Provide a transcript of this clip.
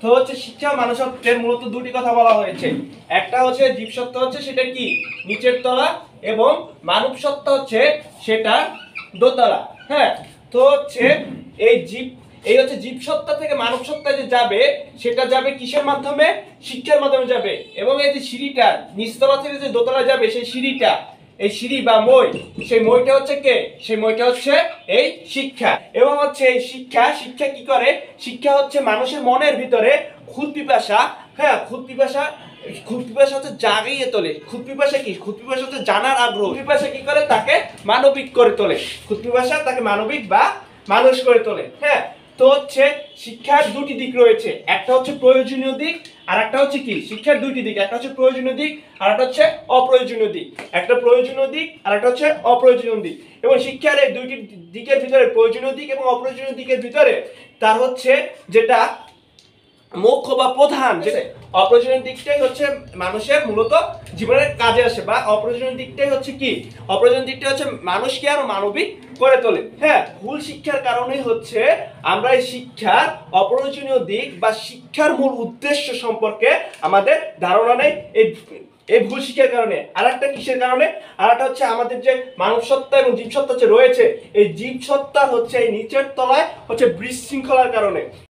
তো হচ্ছে শিক্ষা ও মানুষত্বের মূলত দুটি কথা বলা হয়েছে। একটা হচ্ছে জীবসত্তা হচ্ছে সেটা কি নিচের তলা, এবং মানব সত্তা হচ্ছে সেটা দোতলা। হ্যাঁ, তো হচ্ছে এই হচ্ছে জীবসত্তা থেকে মানব সত্তায় যে যাবে সেটা যাবে কিসের মাধ্যমে? শিক্ষার মাধ্যমে যাবে। এবং এই যে সিঁড়িটা নিচতলা থেকে যে দোতলা যাবে সেই সিঁড়িটা, এই সিঁড়ি বা মই, সেই মইটা হচ্ছে কে? সেই মইটা হচ্ছে এই শিক্ষা। এবং হচ্ছে এই শিক্ষা কি করে? শিক্ষা হচ্ছে মানুষের মনের ভিতরে ক্ষুধ পিপাসা, হ্যাঁ ক্ষুধ পিপাসা হচ্ছে জাগিয়ে তোলে। ক্ষুধ পিপাসা কি? ক্ষুধ পিপাসা হচ্ছে জানার আগ্রহ। ক্ষুধ পিপাসা কি করে? তাকে মানবিক করে তোলে। ক্ষুধ পিপাসা তাকে মানবিক বা মানুষ করে তোলে। হ্যাঁ, তো হচ্ছে শিক্ষার দুটি দিক রয়েছে, একটা হচ্ছে প্রয়োজনীয় দিক, আর একটা হচ্ছে কি? শিক্ষার দুইটি দিক, একটা হচ্ছে প্রয়োজনীয় দিক আর একটা হচ্ছে অপ্রয়োজনীয় দিক। একটা প্রয়োজনীয় দিক আর একটা হচ্ছে অপ্রয়োজনীয় দিক। এবং শিক্ষার এই দুইটি দিকের ভিতরে, প্রয়োজনীয় দিক এবং অপ্রয়োজনীয় দিকের ভিতরে, তার হচ্ছে যেটা মুখ্য বা প্রধান, যেটা অপ্রয়োজনীয় দিকটাই হচ্ছে মানুষের মূলত জীবনের কাজে আসে, বা অপ্রয়োজনীয় দিকটাই হচ্ছে কি? অপ্রয়োজনীয় দিকটা হচ্ছে মানুষকে আরো মানবিক করে তোলে। হ্যাঁ, ভুল শিক্ষার কারণে হচ্ছে আমরা এই শিক্ষার অপ্রয়োজনীয় দিক বা শিক্ষার মূল উদ্দেশ্য সম্পর্কে আমাদের ধারণা নেই। এই ভুল শিক্ষার কারণে। আর একটা কিসের কারণে? আর একটা হচ্ছে আমাদের যে মানব সত্তা এবং জীবসত্তা যে রয়েছে, এই জীবসত্তা হচ্ছে এই নিচের তলায় হচ্ছে বিশৃঙ্খলার কারণে।